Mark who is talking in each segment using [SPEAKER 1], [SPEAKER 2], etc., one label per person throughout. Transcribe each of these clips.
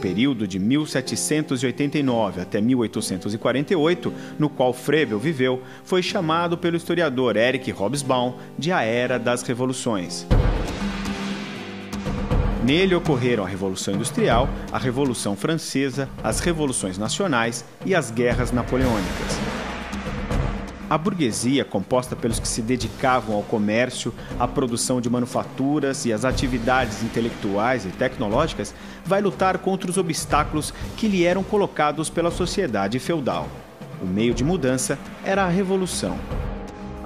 [SPEAKER 1] período de 1789 até 1848, no qual Froebel viveu, foi chamado pelo historiador Eric Hobsbawm de a Era das Revoluções. Nele ocorreram a Revolução Industrial, a Revolução Francesa, as Revoluções Nacionais e as Guerras Napoleônicas. A burguesia, composta pelos que se dedicavam ao comércio, à produção de manufaturas e às atividades intelectuais e tecnológicas, vai lutar contra os obstáculos que lhe eram colocados pela sociedade feudal. O meio de mudança era a revolução.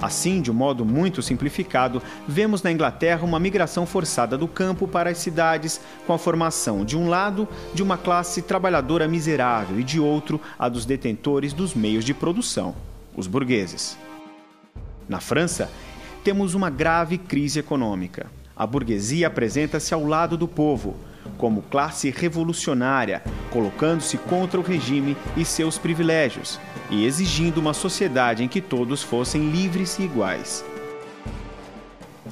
[SPEAKER 1] Assim, de um modo muito simplificado, vemos na Inglaterra uma migração forçada do campo para as cidades, com a formação, de um lado, de uma classe trabalhadora miserável e, de outro, a dos detentores dos meios de produção, os burgueses. Na França, temos uma grave crise econômica. A burguesia apresenta-se ao lado do povo, como classe revolucionária, colocando-se contra o regime e seus privilégios, e exigindo uma sociedade em que todos fossem livres e iguais.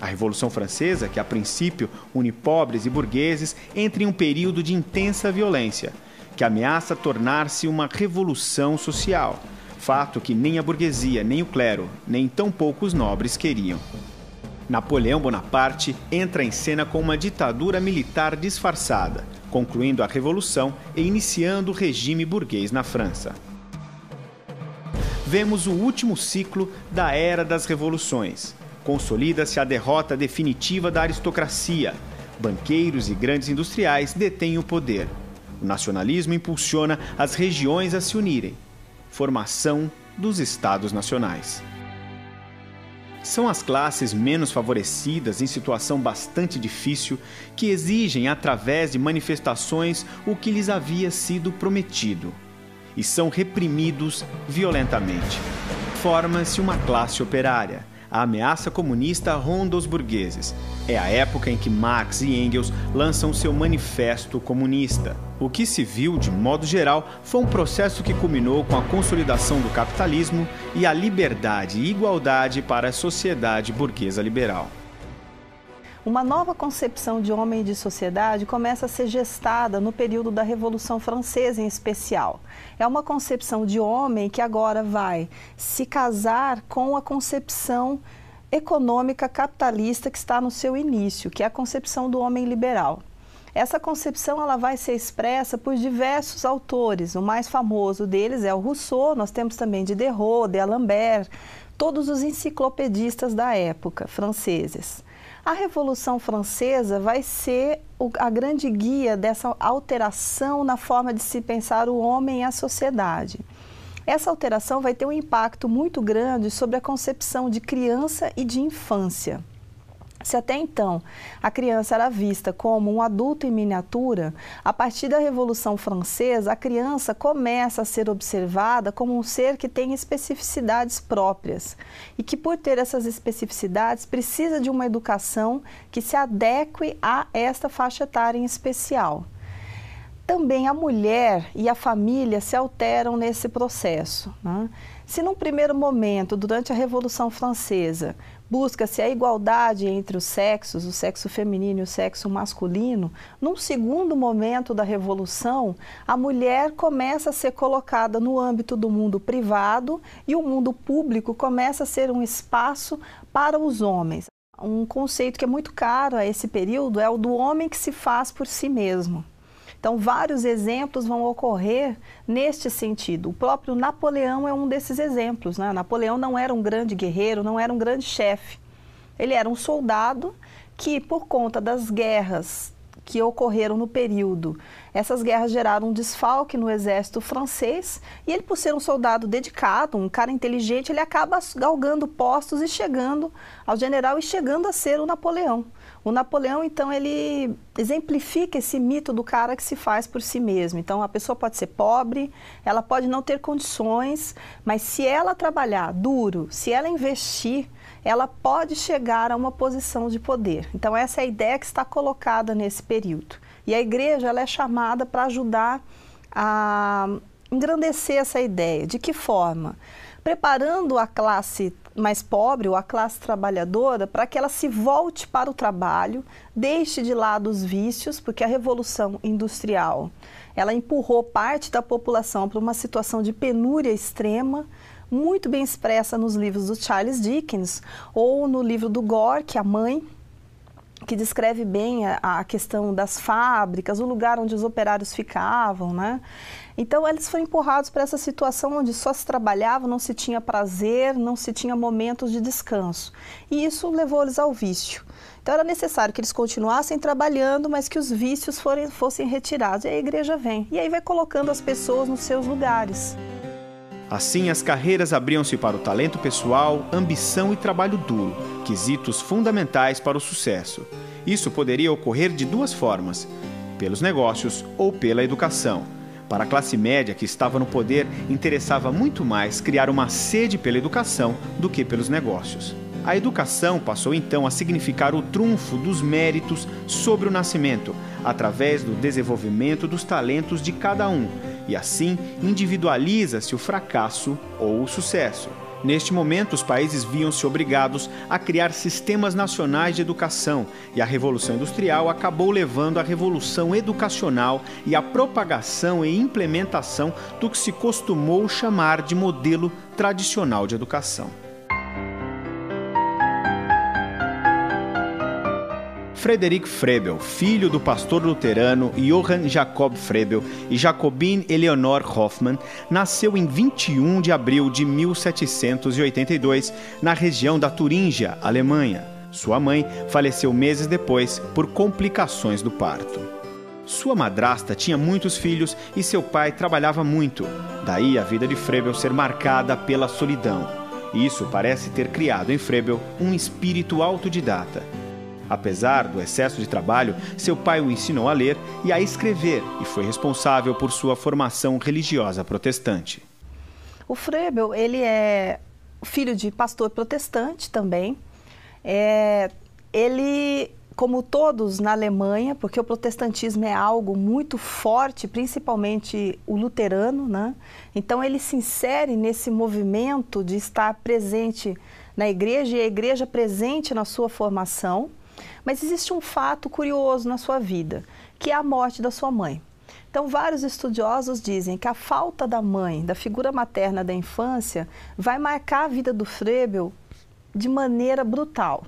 [SPEAKER 1] A Revolução Francesa, que a princípio une pobres e burgueses, entra em um período de intensa violência, que ameaça tornar-se uma revolução social, fato que nem a burguesia, nem o clero, nem tão poucos nobres queriam. Napoleão Bonaparte entra em cena com uma ditadura militar disfarçada, concluindo a Revolução e iniciando o regime burguês na França. Vemos o último ciclo da Era das Revoluções. Consolida-se a derrota definitiva da aristocracia. Banqueiros e grandes industriais detêm o poder. O nacionalismo impulsiona as regiões a se unirem. Formação dos Estados Nacionais. São as classes menos favorecidas, em situação bastante difícil, que exigem, através de manifestações, o que lhes havia sido prometido. E são reprimidos violentamente. Forma-se uma classe operária. A ameaça comunista ronda os burgueses. É a época em que Marx e Engels lançam seu Manifesto Comunista. O que se viu, de modo geral, foi um processo que culminou com a consolidação do capitalismo e a liberdade e igualdade para a sociedade burguesa liberal.
[SPEAKER 2] Uma nova concepção de homem e de sociedade começa a ser gestada no período da Revolução Francesa, em especial. É uma concepção de homem que agora vai se casar com a concepção econômica capitalista que está no seu início, que é a concepção do homem liberal. Essa concepção ela vai ser expressa por diversos autores. O mais famoso deles é o Rousseau, nós temos também Diderot, D'Alembert, todos os enciclopedistas da época, franceses. A Revolução Francesa vai ser a grande guia dessa alteração na forma de se pensar o homem e a sociedade. Essa alteração vai ter um impacto muito grande sobre a concepção de criança e de infância. Se até então a criança era vista como um adulto em miniatura, a partir da Revolução Francesa, a criança começa a ser observada como um ser que tem especificidades próprias e que, por ter essas especificidades, precisa de uma educação que se adeque a esta faixa etária em especial. Também a mulher e a família se alteram nesse processo, né? Se num primeiro momento, durante a Revolução Francesa, busca-se a igualdade entre os sexos, o sexo feminino e o sexo masculino, num segundo momento da Revolução, a mulher começa a ser colocada no âmbito do mundo privado e o mundo público começa a ser um espaço para os homens. Um conceito que é muito caro a esse período é o do homem que se faz por si mesmo. Então, vários exemplos vão ocorrer neste sentido. O próprio Napoleão é um desses exemplos, né? Napoleão não era um grande guerreiro, não era um grande chefe. Ele era um soldado que, por conta das guerras que ocorreram no período, essas guerras geraram um desfalque no exército francês e ele, por ser um soldado dedicado, um cara inteligente, ele acaba galgando postos e chegando ao general e chegando a ser o Napoleão. O Napoleão, então, ele exemplifica esse mito do cara que se faz por si mesmo. Então, a pessoa pode ser pobre, ela pode não ter condições, mas se ela trabalhar duro, se ela investir, ela pode chegar a uma posição de poder. Então, essa é a ideia que está colocada nesse período. E a igreja ela é chamada para ajudar a engrandecer essa ideia. De que forma? Preparando a classe mais pobre ou a classe trabalhadora para que ela se volte para o trabalho, deixe de lado os vícios, porque a Revolução Industrial ela empurrou parte da população para uma situação de penúria extrema, muito bem expressa nos livros do Charles Dickens ou no livro do Gore, que é a mãe, que descreve bem a questão das fábricas, o lugar onde os operários ficavam, né? Então, eles foram empurrados para essa situação onde só se trabalhava, não se tinha prazer, não se tinha momentos de descanso. E isso levou eles ao vício. Então, era necessário que eles continuassem trabalhando, mas que os vícios fossem retirados. E a igreja vem. E aí vai colocando as pessoas nos seus lugares.
[SPEAKER 1] Assim, as carreiras abriam-se para o talento pessoal, ambição e trabalho duro, quesitos fundamentais para o sucesso. Isso poderia ocorrer de duas formas, pelos negócios ou pela educação. Para a classe média que estava no poder, interessava muito mais criar uma sede pela educação do que pelos negócios. A educação passou então a significar o trunfo dos méritos sobre o nascimento, através do desenvolvimento dos talentos de cada um, e assim individualiza-se o fracasso ou o sucesso. Neste momento, os países viam-se obrigados a criar sistemas nacionais de educação, e a Revolução Industrial acabou levando à revolução educacional e à propagação e implementação do que se costumou chamar de modelo tradicional de educação. Frederick Froebel, filho do pastor luterano Johann Jacob Froebel e Jacobine Eleonore Hoffmann, nasceu em 21 de abril de 1782, na região da Turíngia, Alemanha. Sua mãe faleceu meses depois por complicações do parto. Sua madrasta tinha muitos filhos e seu pai trabalhava muito. Daí a vida de Froebel ser marcada pela solidão. Isso parece ter criado em Froebel um espírito autodidata. Apesar do excesso de trabalho, seu pai o ensinou a ler e a escrever e foi responsável por sua formação religiosa protestante.
[SPEAKER 2] O Froebel, ele é filho de pastor protestante também. Ele, como todos na Alemanha, porque o protestantismo é algo muito forte, principalmente o luterano, né? Então ele se insere nesse movimento de estar presente na igreja e a igreja presente na sua formação. Mas existe um fato curioso na sua vida, que é a morte da sua mãe. Então, vários estudiosos dizem que a falta da mãe, da figura materna da infância, vai marcar a vida do Froebel de maneira brutal.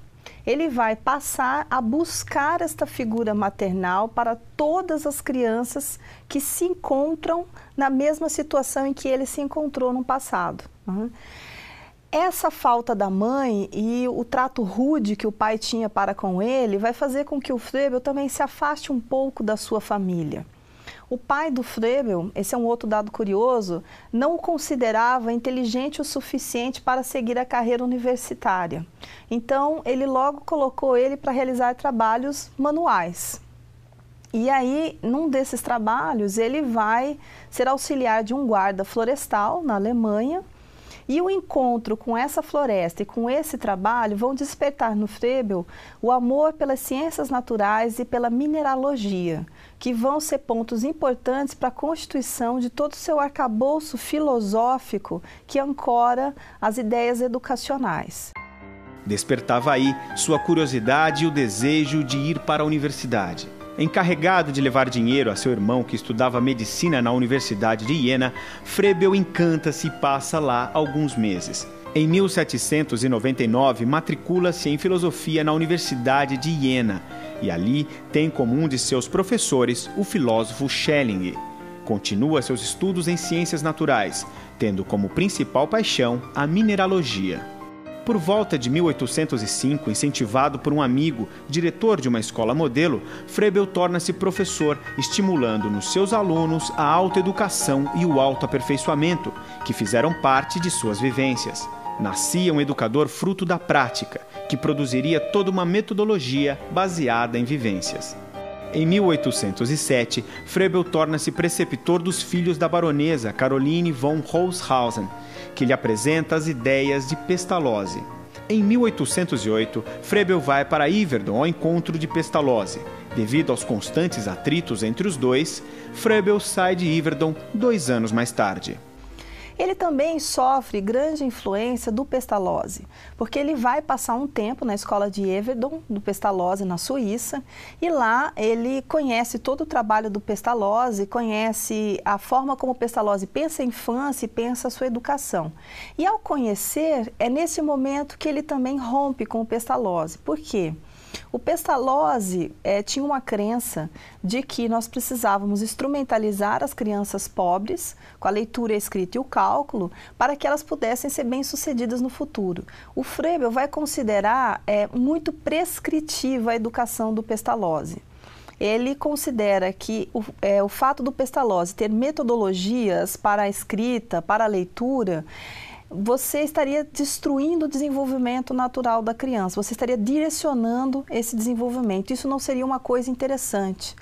[SPEAKER 2] Ele vai passar a buscar esta figura maternal para todas as crianças que se encontram na mesma situação em que ele se encontrou no passado. Essa falta da mãe e o trato rude que o pai tinha para com ele vai fazer com que o Froebel também se afaste um pouco da sua família. O pai do Froebel, esse é um outro dado curioso, não o considerava inteligente o suficiente para seguir a carreira universitária. Então, ele logo colocou ele para realizar trabalhos manuais. E aí, num desses trabalhos, ele vai ser auxiliar de um guarda florestal na Alemanha. E o encontro com essa floresta e com esse trabalho vão despertar no Froebel o amor pelas ciências naturais e pela mineralogia, que vão ser pontos importantes para a constituição de todo o seu arcabouço filosófico que ancora as ideias educacionais.
[SPEAKER 1] Despertava aí sua curiosidade e o desejo de ir para a universidade. Encarregado de levar dinheiro a seu irmão que estudava medicina na Universidade de Iena, Froebel encanta-se e passa lá alguns meses. Em 1799, matricula-se em filosofia na Universidade de Iena e ali tem como um de seus professores o filósofo Schelling. Continua seus estudos em ciências naturais, tendo como principal paixão a mineralogia. Por volta de 1805, incentivado por um amigo, diretor de uma escola modelo, Froebel torna-se professor, estimulando nos seus alunos a autoeducação e o autoaperfeiçoamento, que fizeram parte de suas vivências. Nascia um educador fruto da prática, que produziria toda uma metodologia baseada em vivências. Em 1807, Froebel torna-se preceptor dos filhos da baronesa Caroline von Holzhausen, que lhe apresenta as ideias de Pestalozzi. Em 1808, Froebel vai para Yverdon ao encontro de Pestalozzi. Devido aos constantes atritos entre os dois, Froebel sai de Yverdon 2 anos mais tarde.
[SPEAKER 2] Ele também sofre grande influência do Pestalozzi, porque ele vai passar um tempo na escola de Yverdon, do Pestalozzi, na Suíça, e lá ele conhece todo o trabalho do Pestalozzi, conhece a forma como o Pestalozzi pensa a infância e pensa a sua educação. E ao conhecer, é nesse momento que ele também rompe com o Pestalozzi. Por quê? O Pestalozzi tinha uma crença de que nós precisávamos instrumentalizar as crianças pobres com a leitura, a escrita e o cálculo para que elas pudessem ser bem-sucedidas no futuro. O Froebel vai considerar muito prescritiva a educação do Pestalozzi. Ele considera que o fato do Pestalozzi ter metodologias para a escrita, para a leitura, você estaria destruindo o desenvolvimento natural da criança, você estaria direcionando esse desenvolvimento. Isso não seria uma coisa interessante.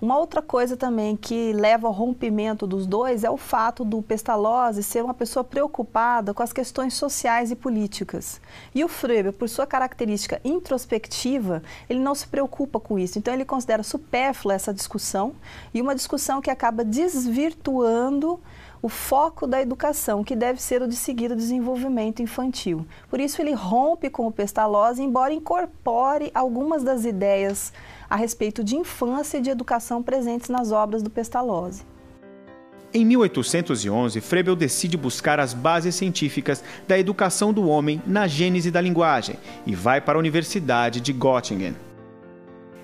[SPEAKER 2] Uma outra coisa também que leva ao rompimento dos dois é o fato do Pestalozzi ser uma pessoa preocupada com as questões sociais e políticas. E o Froebel, por sua característica introspectiva, ele não se preocupa com isso. Então ele considera supérflua essa discussão e uma discussão que acaba desvirtuando o foco da educação, que deve ser o de seguir o desenvolvimento infantil. Por isso ele rompe com o Pestalozzi, embora incorpore algumas das ideias a respeito de infância e de educação presentes nas obras do Pestalozzi.
[SPEAKER 1] Em 1811, Froebel decide buscar as bases científicas da educação do homem na gênese da linguagem e vai para a Universidade de Göttingen.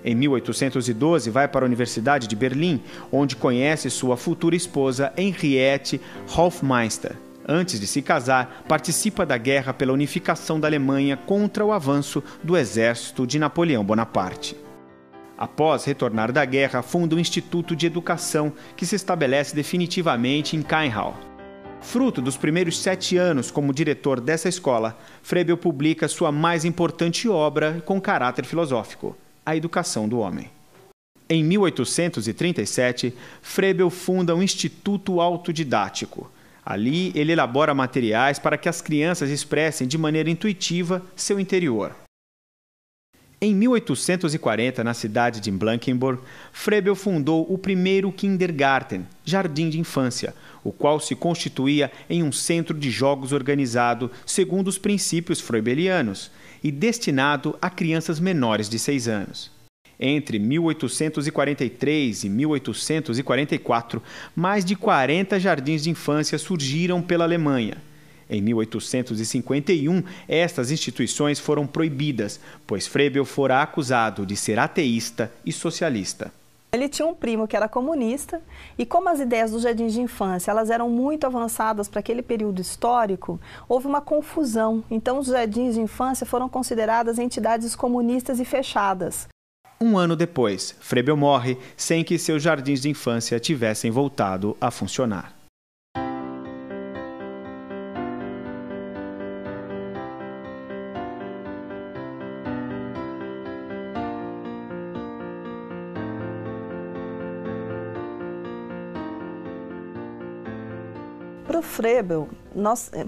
[SPEAKER 1] Em 1812, vai para a Universidade de Berlim, onde conhece sua futura esposa Henriette Hofmeister. Antes de se casar, participa da guerra pela unificação da Alemanha contra o avanço do exército de Napoleão Bonaparte. Após retornar da guerra, funda um Instituto de Educação que se estabelece definitivamente em Cainhau. Fruto dos primeiros 7 anos como diretor dessa escola, Froebel publica sua mais importante obra com caráter filosófico, A Educação do Homem. Em 1837, Froebel funda um Instituto Autodidático. Ali, ele elabora materiais para que as crianças expressem de maneira intuitiva seu interior. Em 1840, na cidade de Blankenburg, Froebel fundou o primeiro Kindergarten, jardim de infância, o qual se constituía em um centro de jogos organizado segundo os princípios froebelianos e destinado a crianças menores de 6 anos. Entre 1843 e 1844, mais de 40 jardins de infância surgiram pela Alemanha. Em 1851, estas instituições foram proibidas, pois Froebel fora acusado de ser ateísta e socialista.
[SPEAKER 2] Ele tinha um primo que era comunista e como as ideias dos jardins de infância elas eram muito avançadas para aquele período histórico, houve uma confusão. Então os jardins de infância foram consideradas entidades comunistas e fechadas.
[SPEAKER 1] Um ano depois, Froebel morre sem que seus jardins de infância tivessem voltado a funcionar.
[SPEAKER 2] Para o Froebel,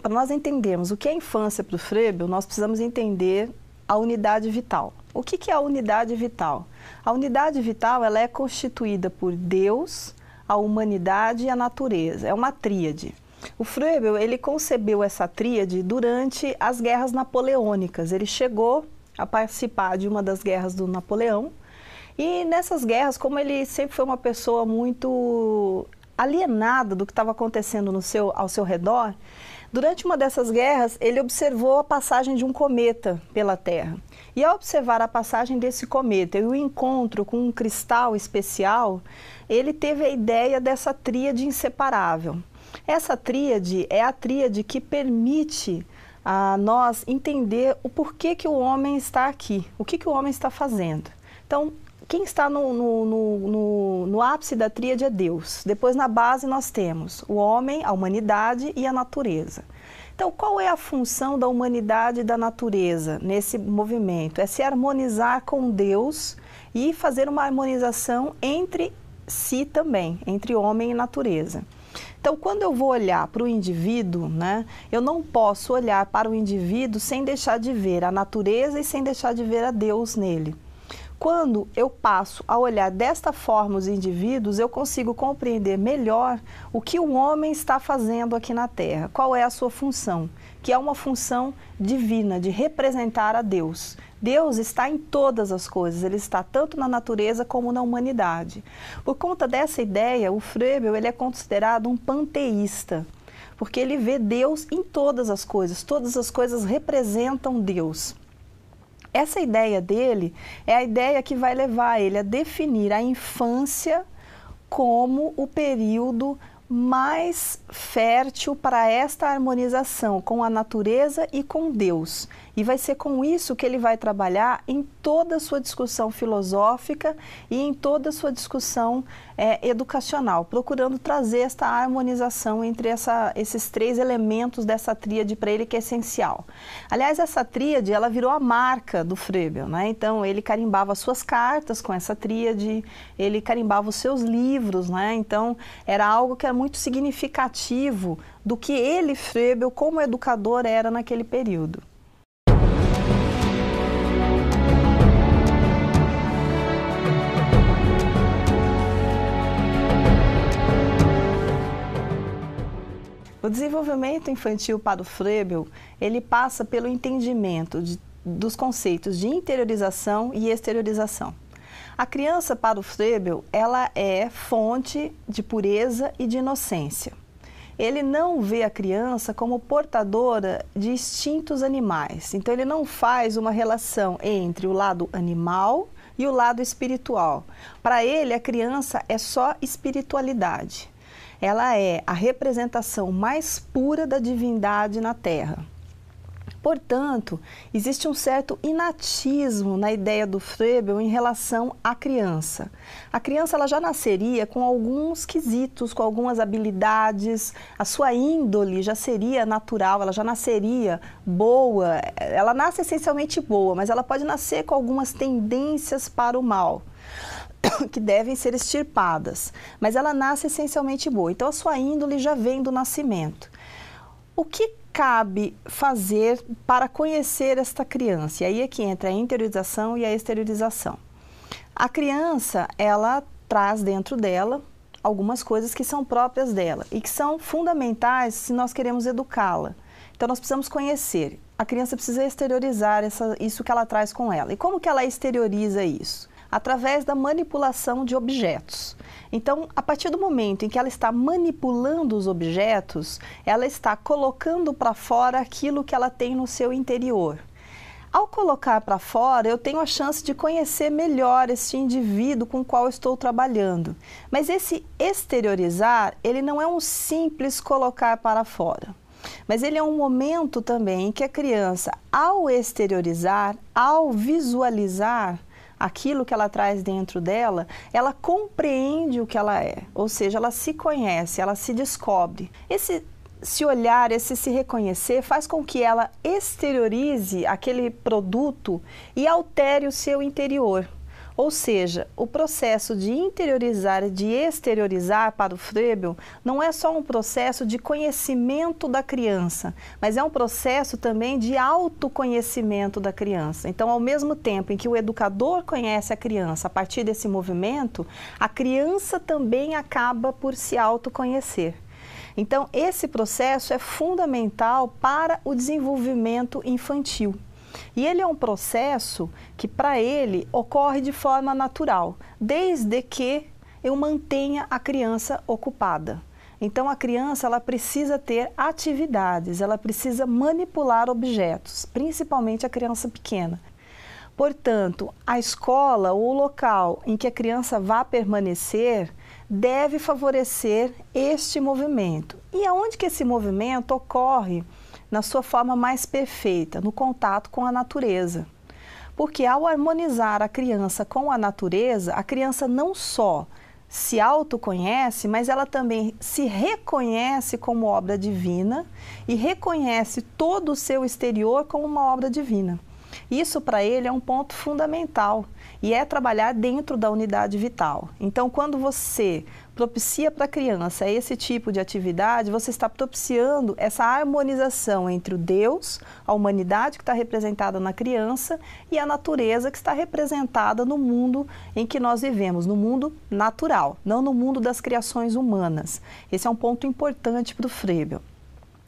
[SPEAKER 2] para nós entendermos o que é infância para o Froebel, nós precisamos entender a unidade vital. O que é a unidade vital? A unidade vital ela é constituída por Deus, a humanidade e a natureza. É uma tríade. O Froebel ele concebeu essa tríade durante as guerras napoleônicas. Ele chegou a participar de uma das guerras do Napoleão e nessas guerras, como ele sempre foi uma pessoa muito alienada do que estava acontecendo ao seu redor, durante uma dessas guerras, ele observou a passagem de um cometa pela Terra. E ao observar a passagem desse cometa e o encontro com um cristal especial, ele teve a ideia dessa tríade inseparável. Essa tríade é a tríade que permite a nós entender o porquê que o homem está aqui, o que o homem está fazendo. Então, quem está no ápice da tríade é Deus. Depois, na base, nós temos o homem, a humanidade e a natureza. Então, qual é a função da humanidade e da natureza nesse movimento? É se harmonizar com Deus e fazer uma harmonização entre si também, entre homem e natureza. Então, quando eu vou olhar para o indivíduo, eu não posso olhar para o indivíduo sem deixar de ver a natureza e sem deixar de ver a Deus nele. Quando eu passo a olhar desta forma os indivíduos, eu consigo compreender melhor o que o homem está fazendo aqui na Terra, qual é a sua função, que é uma função divina, de representar a Deus. Deus está em todas as coisas, ele está tanto na natureza como na humanidade. Por conta dessa ideia, o Froebel ele é considerado um panteísta, porque ele vê Deus em todas as coisas representam Deus. Essa ideia dele é a ideia que vai levar ele a definir a infância como o período mais fértil para esta harmonização com a natureza e com Deus. E vai ser com isso que ele vai trabalhar em toda a sua discussão filosófica e em toda a sua discussão educacional, procurando trazer esta harmonização entre esses três elementos dessa tríade para ele que é essencial. Aliás, essa tríade, ela virou a marca do Froebel, né? Então, ele carimbava as suas cartas com essa tríade, ele carimbava os seus livros, né? Então, era algo que era muito significativo do que ele, Froebel, como educador, era naquele período. O desenvolvimento infantil para o Froebel, ele passa pelo entendimento dos conceitos de interiorização e exteriorização. A criança, para o Froebel, ela é fonte de pureza e de inocência. Ele não vê a criança como portadora de instintos animais. Então, ele não faz uma relação entre o lado animal e o lado espiritual. Para ele, a criança é só espiritualidade. Ela é a representação mais pura da divindade na Terra. Portanto, existe um certo inatismo na ideia do Froebel em relação à criança. A criança ela já nasceria com alguns quesitos, com algumas habilidades, a sua índole já seria natural, ela já nasceria boa, ela nasce essencialmente boa, mas ela pode nascer com algumas tendências para o mal, que devem ser extirpadas, mas ela nasce essencialmente boa. Então, a sua índole já vem do nascimento. O que cabe fazer para conhecer esta criança? E aí é que entra a interiorização e a exteriorização. A criança, ela traz dentro dela algumas coisas que são próprias dela e que são fundamentais se nós queremos educá-la. Então, nós precisamos conhecer. A criança precisa exteriorizar isso que ela traz com ela. E como que ela exterioriza isso? Através da manipulação de objetos. Então, a partir do momento em que ela está manipulando os objetos, ela está colocando para fora aquilo que ela tem no seu interior. Ao colocar para fora, eu tenho a chance de conhecer melhor esse indivíduo com o qual estou trabalhando. Mas esse exteriorizar, ele não é um simples colocar para fora. Mas ele é um momento também em que a criança, ao exteriorizar, ao visualizar aquilo que ela traz dentro dela, ela compreende o que ela é, ou seja, ela se conhece, ela se descobre. Esse se olhar, esse se reconhecer, faz com que ela exteriorize aquele produto e altere o seu interior. Ou seja, o processo de interiorizar e de exteriorizar para o Froebel não é só um processo de conhecimento da criança, mas é um processo também de autoconhecimento da criança. Então, ao mesmo tempo em que o educador conhece a criança a partir desse movimento, a criança também acaba por se autoconhecer. Então, esse processo é fundamental para o desenvolvimento infantil. E ele é um processo que, para ele, ocorre de forma natural, desde que eu mantenha a criança ocupada. Então, a criança ela precisa ter atividades, ela precisa manipular objetos, principalmente a criança pequena. Portanto, a escola ou o local em que a criança vá permanecer deve favorecer este movimento. E aonde que esse movimento ocorre? Na sua forma mais perfeita, no contato com a natureza. Porque ao harmonizar a criança com a natureza, a criança não só se autoconhece, mas ela também se reconhece como obra divina e reconhece todo o seu exterior como uma obra divina. Isso para ele é um ponto fundamental. e é trabalhar dentro da unidade vital. Então, quando você propicia para a criança esse tipo de atividade, você está propiciando essa harmonização entre o Deus, a humanidade que está representada na criança e a natureza que está representada no mundo em que nós vivemos, no mundo natural, não no mundo das criações humanas. Esse é um ponto importante para o Froebel.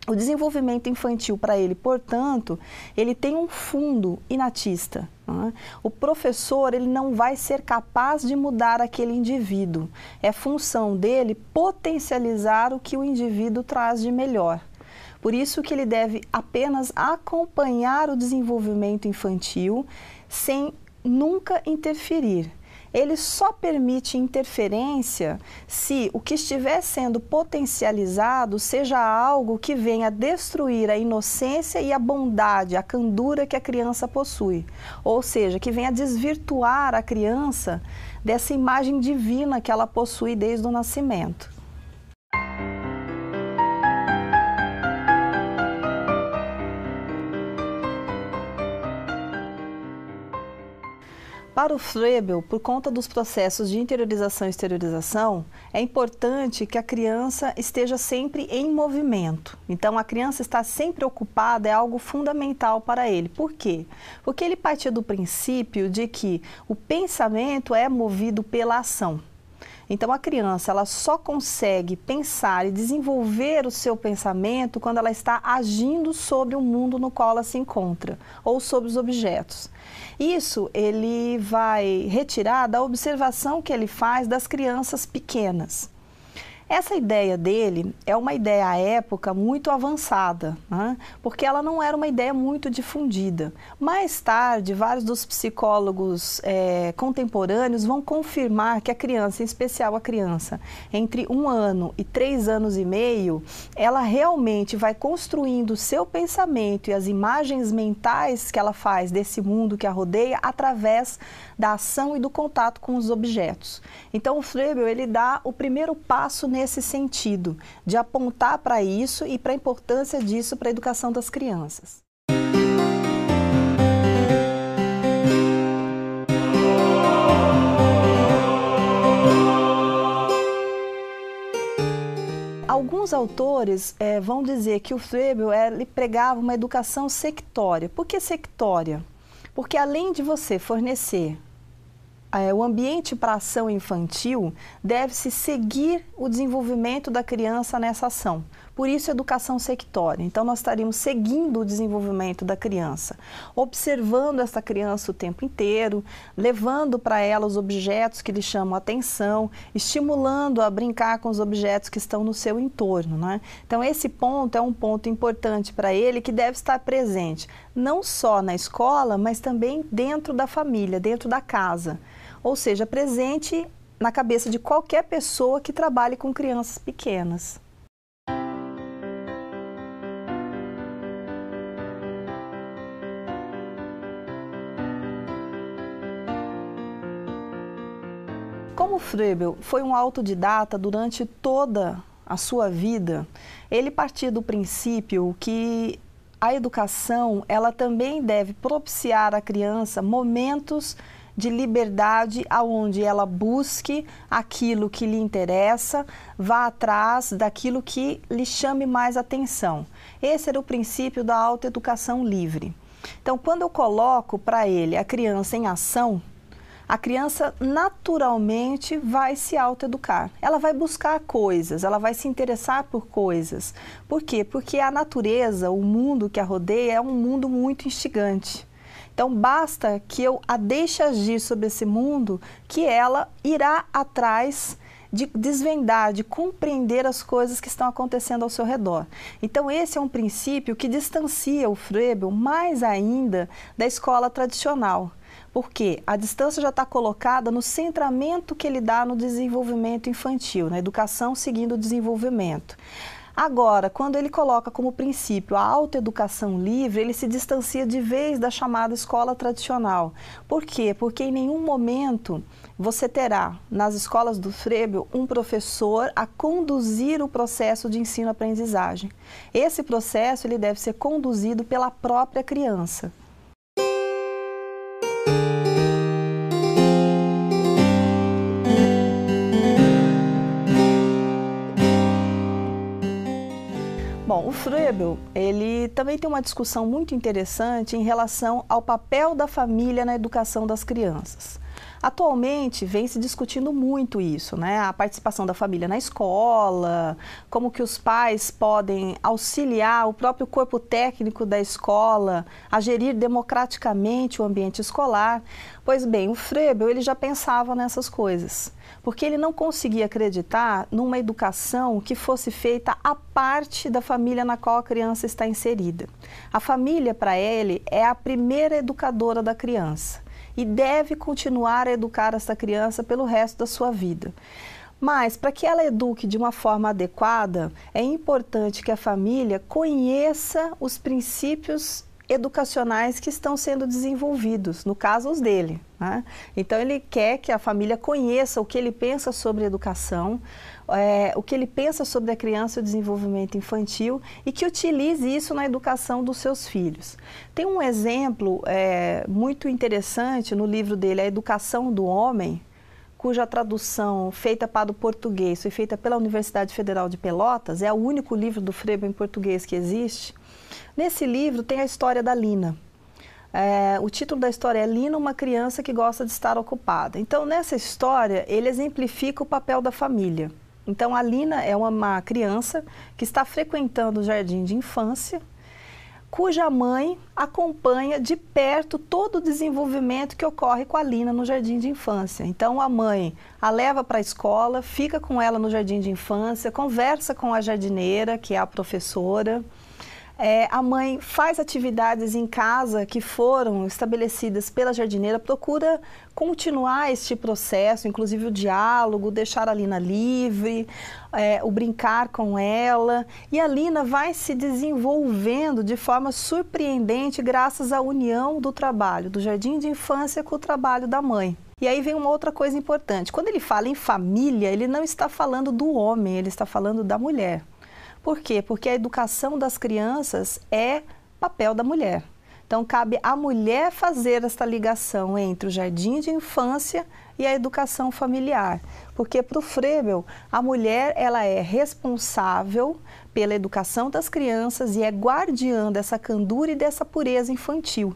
[SPEAKER 2] O desenvolvimento infantil para ele, portanto, ele tem um fundo inatista. Né? O professor ele não vai ser capaz de mudar aquele indivíduo. É função dele potencializar o que o indivíduo traz de melhor. Por isso que ele deve apenas acompanhar o desenvolvimento infantil sem nunca interferir. Ele só permite interferência se o que estiver sendo potencializado seja algo que venha destruir a inocência e a bondade, a candura que a criança possui. Ou seja, que venha desvirtuar a criança dessa imagem divina que ela possui desde o nascimento. Para o Froebel, por conta dos processos de interiorização e exteriorização, é importante que a criança esteja sempre em movimento. Então, a criança estar sempre ocupada é algo fundamental para ele. Por quê? Porque ele partia do princípio de que o pensamento é movido pela ação. Então, a criança ela só consegue pensar e desenvolver o seu pensamento quando ela está agindo sobre o mundo no qual ela se encontra, ou sobre os objetos. Isso ele vai retirar da observação que ele faz das crianças pequenas. Essa ideia dele é uma ideia à época muito avançada, né? Porque ela não era uma ideia muito difundida. Mais tarde, vários dos psicólogos contemporâneos vão confirmar que a criança, em especial a criança entre 1 ano e 3 anos e meio, ela realmente vai construindo o seu pensamento e as imagens mentais que ela faz desse mundo que a rodeia através da ação e do contato com os objetos. Então, o Froebel ele dá o primeiro passo nesse sentido, de apontar para isso e para a importância disso para a educação das crianças. Alguns autores vão dizer que o Froebel ele pregava uma educação sectória. Por que sectória? Porque além de você fornecer o ambiente para ação infantil, deve-se seguir o desenvolvimento da criança nessa ação. Por isso, educação sectória. Então, nós estaríamos seguindo o desenvolvimento da criança, observando essa criança o tempo inteiro, levando para ela os objetos que lhe chamam a atenção, estimulando a brincar com os objetos que estão no seu entorno, né? Então, esse ponto é um ponto importante para ele que deve estar presente, não só na escola, mas também dentro da família, dentro da casa. Ou seja, presente na cabeça de qualquer pessoa que trabalhe com crianças pequenas. Como Froebel foi um autodidata durante toda a sua vida, ele partia do princípio que a educação ela também deve propiciar à criança momentos de liberdade, aonde ela busque aquilo que lhe interessa, vá atrás daquilo que lhe chame mais atenção. Esse era o princípio da autoeducação livre. Então, quando eu coloco para ele a criança em ação, a criança naturalmente vai se autoeducar. Ela vai buscar coisas, ela vai se interessar por coisas. Por quê? Porque a natureza, o mundo que a rodeia é um mundo muito instigante. Então, basta que eu a deixe agir sobre esse mundo, que ela irá atrás de desvendar, de compreender as coisas que estão acontecendo ao seu redor. Então, esse é um princípio que distancia o Froebel mais ainda da escola tradicional. Porque a distância já está colocada no centramento que ele dá no desenvolvimento infantil, na educação seguindo o desenvolvimento. Agora, quando ele coloca como princípio a autoeducação livre, ele se distancia de vez da chamada escola tradicional. Por quê? Porque em nenhum momento você terá, nas escolas do Froebel, um professor a conduzir o processo de ensino-aprendizagem. Esse processo ele deve ser conduzido pela própria criança. Bom, o Froebel, ele também tem uma discussão muito interessante em relação ao papel da família na educação das crianças. Atualmente, vem se discutindo muito isso, né? A participação da família na escola, como que os pais podem auxiliar o próprio corpo técnico da escola a gerir democraticamente o ambiente escolar. Pois bem, o Froebel, ele já pensava nessas coisas, porque ele não conseguia acreditar numa educação que fosse feita à parte da família na qual a criança está inserida. A família, para ele, é a primeira educadora da criança e deve continuar a educar essa criança pelo resto da sua vida. Mas, para que ela eduque de uma forma adequada, é importante que a família conheça os princípios educacionais que estão sendo desenvolvidos, no caso os dele, né? Então ele quer que a família conheça o que ele pensa sobre educação, o que ele pensa sobre a criança e o desenvolvimento infantil e que utilize isso na educação dos seus filhos. Tem um exemplo muito interessante no livro dele, A Educação do Homem, cuja tradução feita para o português foi feita pela Universidade Federal de Pelotas, é o único livro do Froebel em português que existe. Nesse livro tem a história da Lina. O título da história é Lina, uma criança que gosta de estar ocupada. Então, nessa história, ele exemplifica o papel da família. Então, a Lina é uma criança que está frequentando o jardim de infância, cuja mãe acompanha de perto todo o desenvolvimento que ocorre com a Lina no jardim de infância. Então, a mãe a leva para a escola, fica com ela no jardim de infância, conversa com a jardineira, que é a professora. A mãe faz atividades em casa que foram estabelecidas pela jardineira, procura continuar este processo, inclusive o diálogo, deixar a Lina livre, o brincar com ela. E a Lina vai se desenvolvendo de forma surpreendente graças à união do trabalho do jardim de infância com o trabalho da mãe. E aí vem uma outra coisa importante. Quando ele fala em família, ele não está falando do homem, ele está falando da mulher. Por quê? Porque a educação das crianças é papel da mulher. Então, cabe à mulher fazer esta ligação entre o jardim de infância e a educação familiar. Porque, para o Froebel, a mulher ela é responsável pela educação das crianças e é guardiã dessa candura e dessa pureza infantil.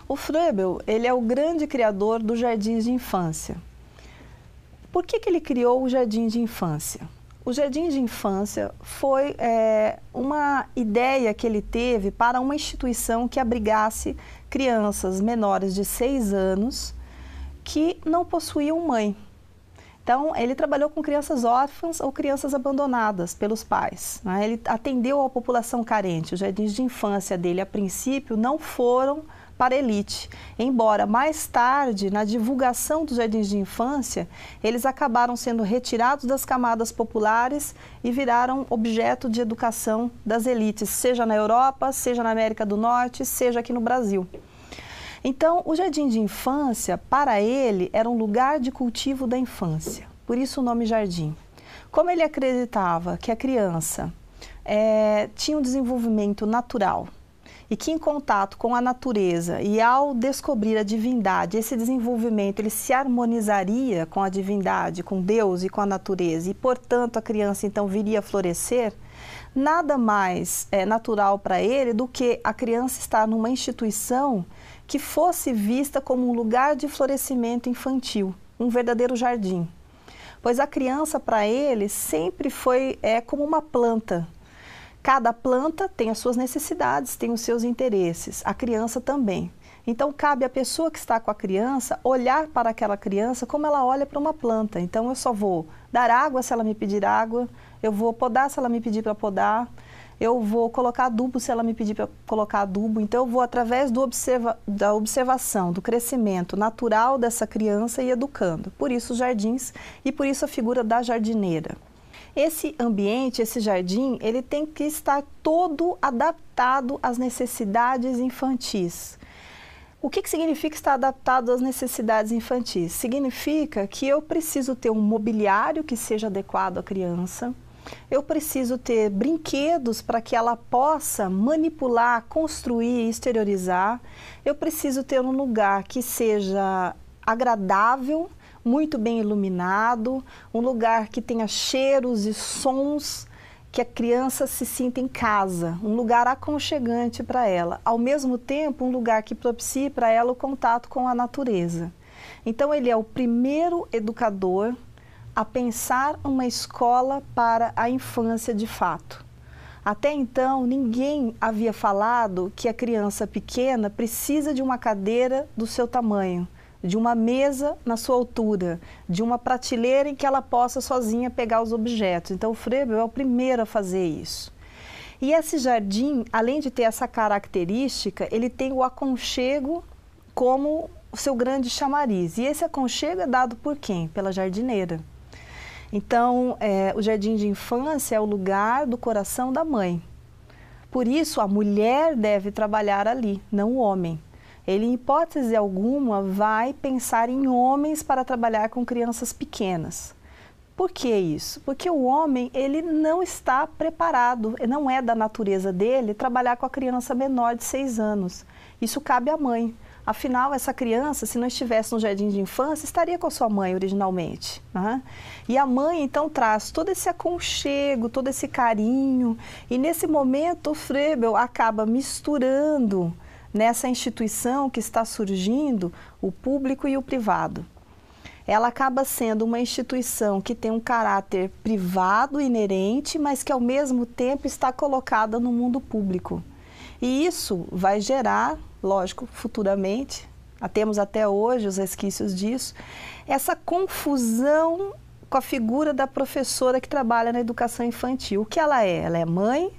[SPEAKER 2] O Froebel, ele é o grande criador dos jardins de infância. Por que ele criou o jardim de infância? O jardim de infância foi uma ideia que ele teve para uma instituição que abrigasse crianças menores de 6 anos que não possuíam mãe. Então, ele trabalhou com crianças órfãs ou crianças abandonadas pelos pais, né? Ele atendeu a população carente. Os jardins de infância dele, a princípio, não foram para a elite, embora mais tarde, na divulgação dos jardins de infância, eles acabaram sendo retirados das camadas populares e viraram objeto de educação das elites, seja na Europa, seja na América do Norte, seja aqui no Brasil. Então, o jardim de infância, para ele, era um lugar de cultivo da infância, por isso o nome jardim. Como ele acreditava que a criança tinha um desenvolvimento natural, e que em contato com a natureza e ao descobrir a divindade, esse desenvolvimento ele se harmonizaria com a divindade, com Deus e com a natureza e, portanto, a criança então viria a florescer, nada mais natural para ele do que a criança estar numa instituição que fosse vista como um lugar de florescimento infantil, um verdadeiro jardim. Pois a criança para ele sempre foi como uma planta. Cada planta tem as suas necessidades, tem os seus interesses, a criança também. Então, cabe à pessoa que está com a criança olhar para aquela criança como ela olha para uma planta. Então, eu só vou dar água se ela me pedir água, eu vou podar se ela me pedir para podar, eu vou colocar adubo se ela me pedir para colocar adubo. Então, eu vou, através da observação, do crescimento natural dessa criança e educando. Por isso, os jardins e por isso a figura da jardineira. Esse ambiente, esse jardim, ele tem que estar todo adaptado às necessidades infantis. O que significa estar adaptado às necessidades infantis? Significa que eu preciso ter um mobiliário que seja adequado à criança, Eu preciso ter brinquedos para que ela possa manipular, construir, exteriorizar. Eu preciso ter um lugar que seja agradável, muito bem iluminado, um lugar que tenha cheiros e sons, que a criança se sinta em casa, um lugar aconchegante para ela. Ao mesmo tempo, um lugar que propicie para ela o contato com a natureza. Então, ele é o primeiro educador a pensar uma escola para a infância de fato. Até então, ninguém havia falado que a criança pequena precisa de uma cadeira do seu tamanho, de uma mesa na sua altura, de uma prateleira em que ela possa sozinha pegar os objetos. Então, o Froebel é o primeiro a fazer isso. E esse jardim, além de ter essa característica, ele tem o aconchego como o seu grande chamariz. E esse aconchego é dado por quem? Pela jardineira. Então, o jardim de infância é o lugar do coração da mãe. Por isso, a mulher deve trabalhar ali, não o homem. Ele, em hipótese alguma, vai pensar em homens para trabalhar com crianças pequenas. Por que isso? Porque o homem, ele não está preparado, não é da natureza dele trabalhar com a criança menor de 6 anos. Isso cabe à mãe. Afinal, essa criança, se não estivesse no jardim de infância, estaria com a sua mãe originalmente, né? E a mãe, então, traz todo esse aconchego, todo esse carinho. E, nesse momento, o Froebel acaba misturando, nessa instituição que está surgindo, o público e o privado. Ela acaba sendo uma instituição que tem um caráter privado inerente, mas que, ao mesmo tempo, está colocada no mundo público. E isso vai gerar, lógico, futuramente, temos até hoje os resquícios disso, essa confusão com a figura da professora que trabalha na educação infantil. O que ela é? Ela é mãe?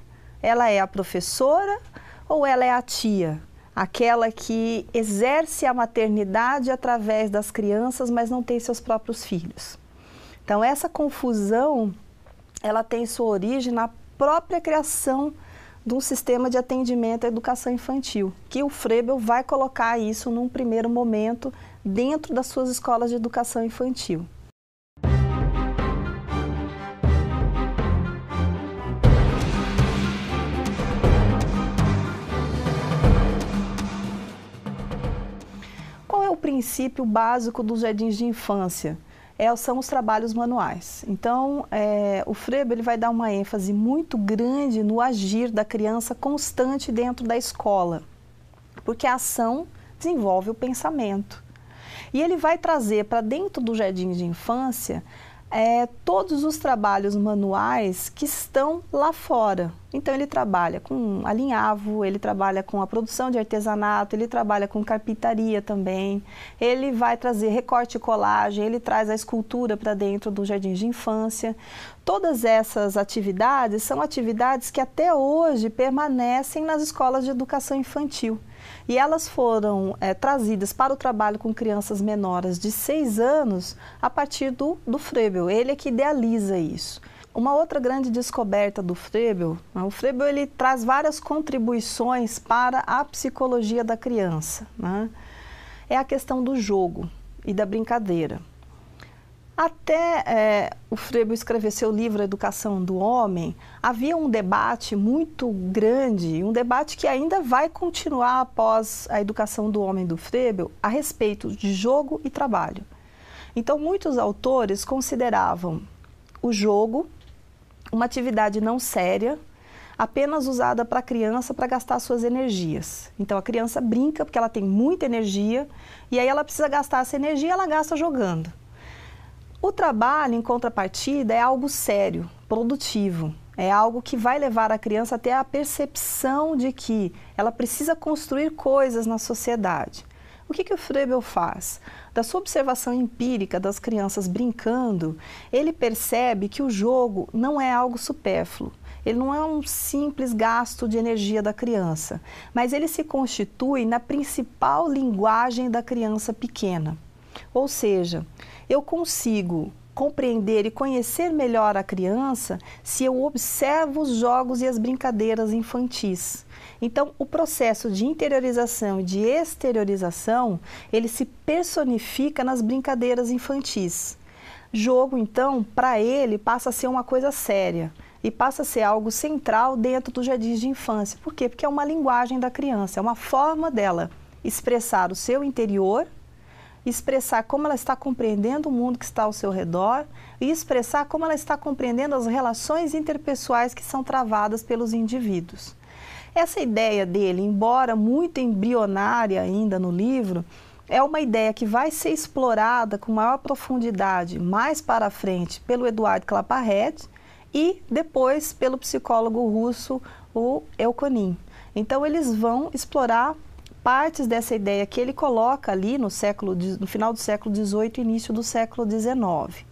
[SPEAKER 2] Ela é a professora? Ou ela é a tia? Aquela que exerce a maternidade através das crianças, mas não tem seus próprios filhos. Então, essa confusão, ela tem sua origem na própria criação de um sistema de atendimento à educação infantil, que o Froebel vai colocar isso num primeiro momento dentro das suas escolas de educação infantil. Qual é o princípio básico dos jardins de infância? São os trabalhos manuais. Então, o Froebel ele vai dar uma ênfase muito grande no agir da criança constante dentro da escola, porque a ação desenvolve o pensamento. E ele vai trazer para dentro do jardim de infância todos os trabalhos manuais que estão lá fora. Então, ele trabalha com alinhavo, ele trabalha com a produção de artesanato, ele trabalha com carpintaria também, ele vai trazer recorte e colagem, ele traz a escultura para dentro do jardim de infância. Todas essas atividades são atividades que até hoje permanecem nas escolas de educação infantil. E elas foram trazidas para o trabalho com crianças menores de 6 anos a partir do Froebel. Ele é que idealiza isso. Uma outra grande descoberta do Froebel, o Froebel ele traz várias contribuições para a psicologia da criança, né? É a questão do jogo e da brincadeira. Até o Froebel escrever seu livro A Educação do Homem, havia um debate muito grande, um debate que ainda vai continuar após a Educação do Homem do Froebel, a respeito de jogo e trabalho. Então, muitos autores consideravam o jogo uma atividade não séria, apenas usada para a criança para gastar suas energias. Então, a criança brinca porque ela tem muita energia e aí ela precisa gastar essa energia e ela gasta jogando. O trabalho, em contrapartida, é algo sério, produtivo. É algo que vai levar a criança a ter a percepção de que ela precisa construir coisas na sociedade. O que o Froebel faz? Da sua observação empírica das crianças brincando, ele percebe que o jogo não é algo supérfluo. Ele não é um simples gasto de energia da criança, mas ele se constitui na principal linguagem da criança pequena. Ou seja, eu consigo compreender e conhecer melhor a criança se eu observo os jogos e as brincadeiras infantis. Então, o processo de interiorização e de exteriorização, ele se personifica nas brincadeiras infantis. Jogo, então, para ele, passa a ser uma coisa séria. e passa a ser algo central dentro dos jardins de infância. Por quê? Porque é uma linguagem da criança, é uma forma dela expressar o seu interior, expressar como ela está compreendendo o mundo que está ao seu redor e expressar como ela está compreendendo as relações interpessoais que são travadas pelos indivíduos. Essa ideia dele, embora muito embrionária ainda no livro, é uma ideia que vai ser explorada com maior profundidade mais para frente pelo Eduard Claparède e depois pelo psicólogo russo, o Elkonin. Então eles vão explorar partes dessa ideia que ele coloca ali no final do século XVIII e início do século XIX.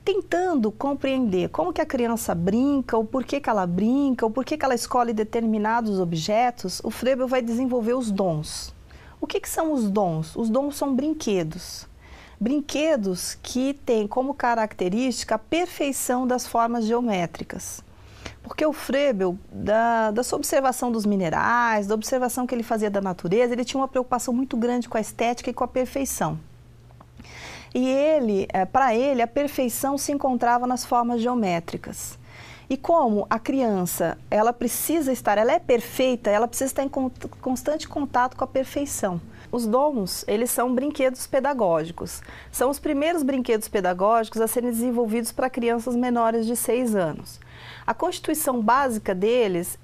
[SPEAKER 2] Tentando compreender como que a criança brinca, o porquê que ela brinca, o porquê que ela escolhe determinados objetos, o Froebel vai desenvolver os dons. O que são os dons? Os dons são brinquedos. Brinquedos que têm como característica a perfeição das formas geométricas. Porque o Froebel, da sua observação dos minerais, da observação que ele fazia da natureza, ele tinha uma preocupação muito grande com a estética e com a perfeição. E para ele, a perfeição se encontrava nas formas geométricas. E como a criança, ela é perfeita, ela precisa estar em constante contato com a perfeição. Os dons, eles são brinquedos pedagógicos. São os primeiros brinquedos pedagógicos a serem desenvolvidos para crianças menores de 6 anos. A constituição básica deles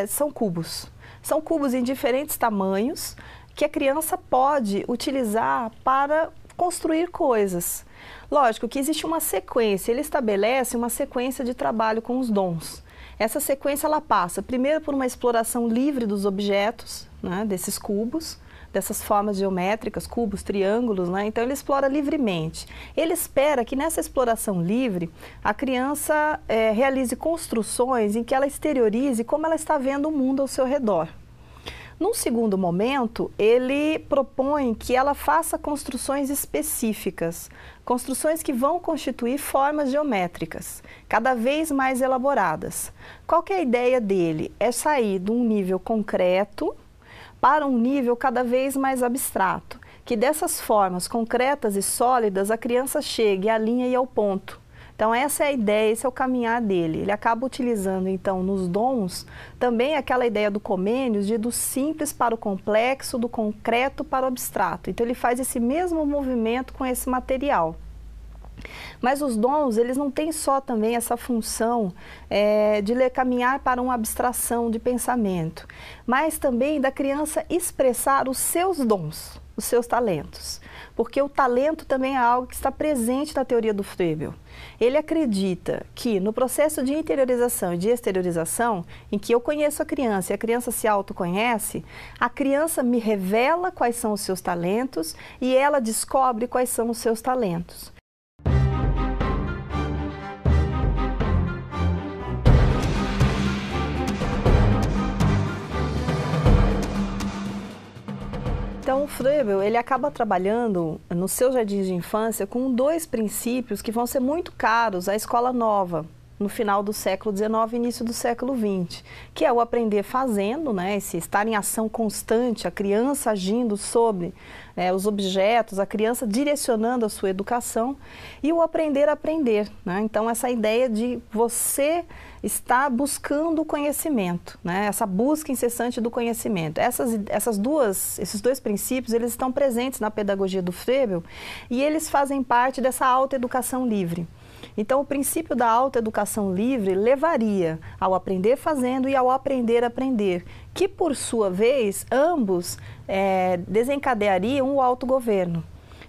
[SPEAKER 2] são cubos. São cubos em diferentes tamanhos que a criança pode utilizar para construir coisas. Lógico que existe uma sequência, ele estabelece uma sequência de trabalho com os dons. Essa sequência ela passa primeiro por uma exploração livre dos objetos, né, desses cubos, dessas formas geométricas, cubos, triângulos, né? Então ele explora livremente. Ele espera que nessa exploração livre a criança realize construções em que ela exteriorize como ela está vendo o mundo ao seu redor. Num segundo momento, ele propõe que ela faça construções específicas, construções que vão constituir formas geométricas, cada vez mais elaboradas. Qual que é a ideia dele? É sair de um nível concreto para um nível cada vez mais abstrato, que dessas formas concretas e sólidas a criança chegue à linha e ao ponto. Então essa é a ideia, esse é o caminhar dele. Ele acaba utilizando então nos dons também aquela ideia do Comênios, de do simples para o complexo, do concreto para o abstrato. Então ele faz esse mesmo movimento com esse material. Mas os dons, eles não têm só também essa função de caminhar para uma abstração de pensamento, mas também da criança expressar os seus dons, os seus talentos. Porque o talento também é algo que está presente na teoria do Froebel. Ele acredita que no processo de interiorização e de exteriorização, em que eu conheço a criança e a criança se autoconhece, a criança me revela quais são os seus talentos e ela descobre quais são os seus talentos. Então, o Froebel, ele acaba trabalhando nos seus jardins de infância com 2 princípios que vão ser muito caros à escola nova, no final do século XIX e início do século XX, que é o aprender fazendo, né, esse estar em ação constante, a criança agindo sobre os objetos, a criança direcionando a sua educação, e o aprender a aprender, né? Então, essa ideia de você estar buscando o conhecimento, né? Essa busca incessante do conhecimento. Esses 2 princípios, eles estão presentes na pedagogia do Froebel e eles fazem parte dessa autoeducação livre. Então, o princípio da autoeducação livre levaria ao aprender fazendo e ao aprender a aprender, que, por sua vez, ambos desencadeariam o autogoverno.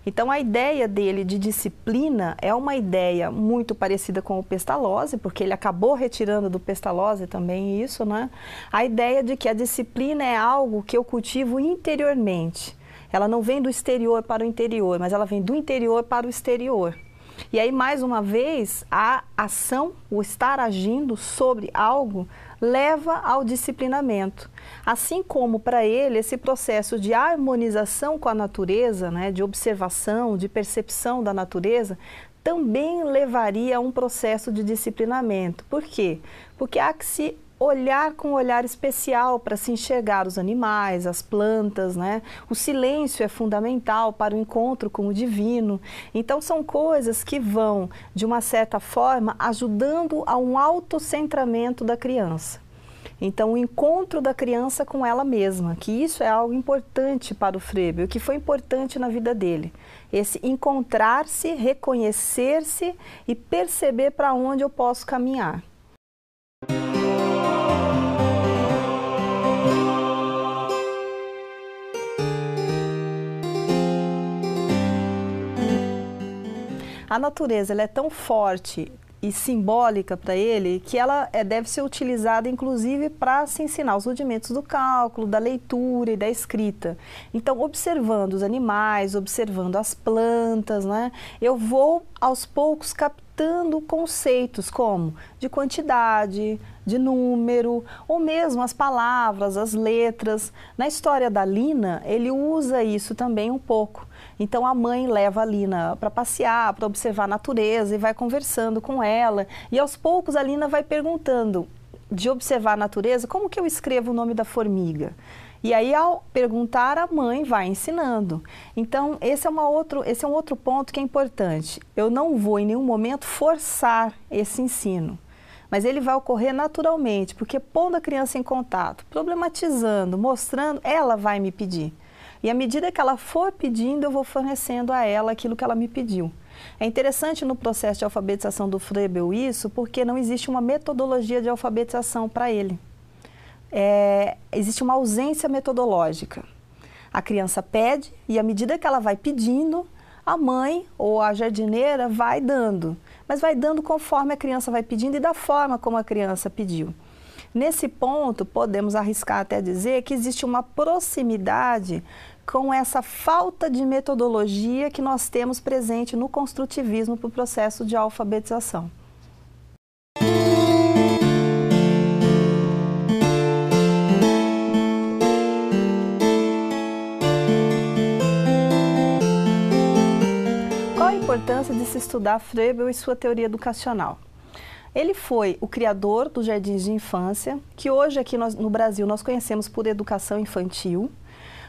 [SPEAKER 2] Então, a ideia dele de disciplina é uma ideia muito parecida com o Pestalozzi, porque ele acabou retirando do Pestalozzi também isso, né? A ideia de que a disciplina é algo que eu cultivo interiormente. Ela não vem do exterior para o interior, mas ela vem do interior para o exterior. E aí, mais uma vez, a ação, o estar agindo sobre algo, leva ao disciplinamento. Assim como para ele esse processo de harmonização com a natureza, né, de observação, de percepção da natureza, também levaria a um processo de disciplinamento. Por quê? Porque há que se olhar com um olhar especial para se enxergar os animais, as plantas, né? O silêncio é fundamental para o encontro com o divino. Então, são coisas que vão, de uma certa forma, ajudando a um autocentramento da criança. Então, o encontro da criança com ela mesma, que isso é algo importante para o Froebel, que foi importante na vida dele. Esse encontrar-se, reconhecer-se e perceber para onde eu posso caminhar. A natureza ela é tão forte e simbólica para ele que ela deve ser utilizada inclusive para se ensinar os rudimentos do cálculo, da leitura e da escrita. Então, observando os animais, observando as plantas, né, eu vou aos poucos captando conceitos como de quantidade, de número, ou mesmo as palavras, as letras. Na história da Lina, ele usa isso também um pouco. Então, a mãe leva a Lina para passear, para observar a natureza e vai conversando com ela. E aos poucos a Lina vai perguntando, de observar a natureza, como que eu escrevo o nome da formiga? E aí, ao perguntar, a mãe vai ensinando. Então, esse é um outro ponto que é importante. Eu não vou em nenhum momento forçar esse ensino, mas ele vai ocorrer naturalmente, porque pondo a criança em contato, problematizando, mostrando, ela vai me pedir. E à medida que ela for pedindo, eu vou fornecendo a ela aquilo que ela me pediu. É interessante no processo de alfabetização do Froebel isso, porque não existe uma metodologia de alfabetização para ele. Existe uma ausência metodológica. A criança pede e à medida que ela vai pedindo, a mãe ou a jardineira vai dando. Mas vai dando conforme a criança vai pedindo e da forma como a criança pediu. Nesse ponto, podemos arriscar até dizer que existe uma proximidade com essa falta de metodologia que nós temos presente no construtivismo para o processo de alfabetização. Qual a importância de se estudar Froebel e sua teoria educacional? Ele foi o criador dos jardins de infância, que hoje aqui no Brasil nós conhecemos por educação infantil.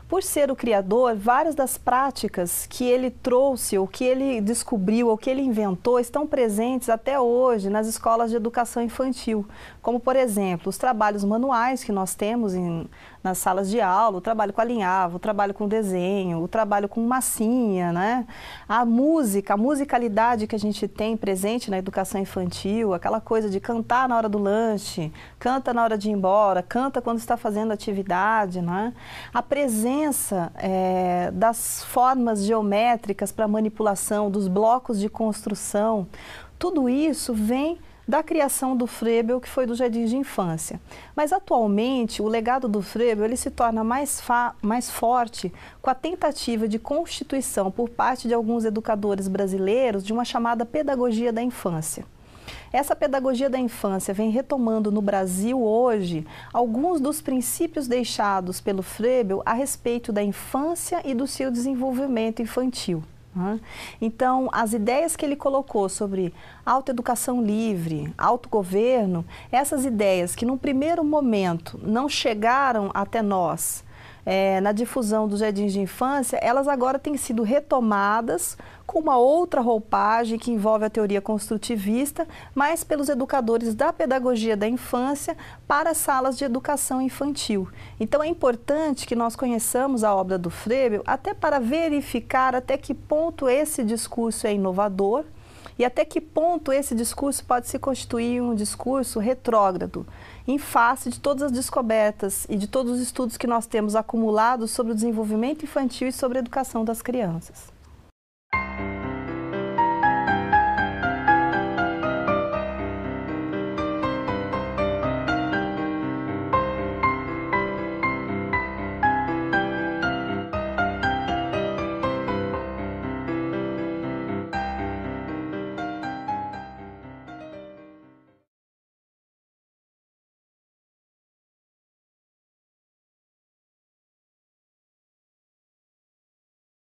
[SPEAKER 2] Por ser o criador, várias das práticas que ele trouxe, ou que ele descobriu, ou que ele inventou, estão presentes até hoje nas escolas de educação infantil. Como, por exemplo, os trabalhos manuais que nós temos nas salas de aula, o trabalho com alinhavo, o trabalho com desenho, o trabalho com massinha, né? A música, a musicalidade que a gente tem presente na educação infantil, aquela coisa de cantar na hora do lanche, canta na hora de ir embora, canta quando está fazendo atividade, né? A presença das formas geométricas para manipulação, dos blocos de construção, tudo isso vem da criação do Froebel, que foi do jardim de infância. Mas atualmente o legado do Froebel ele se torna mais forte com a tentativa de constituição por parte de alguns educadores brasileiros de uma chamada pedagogia da infância. Essa pedagogia da infância vem retomando no Brasil hoje alguns dos princípios deixados pelo Froebel a respeito da infância e do seu desenvolvimento infantil. Então, as ideias que ele colocou sobre autoeducação livre, autogoverno, essas ideias que num primeiro momento não chegaram até nós, na difusão dos jardins de infância, elas agora têm sido retomadas com uma outra roupagem que envolve a teoria construtivista, mas pelos educadores da pedagogia da infância para as salas de educação infantil. Então é importante que nós conheçamos a obra do Froebel até para verificar até que ponto esse discurso é inovador e até que ponto esse discurso pode se constituir um discurso retrógrado, em face de todas as descobertas e de todos os estudos que nós temos acumulados sobre o desenvolvimento infantil e sobre a educação das crianças.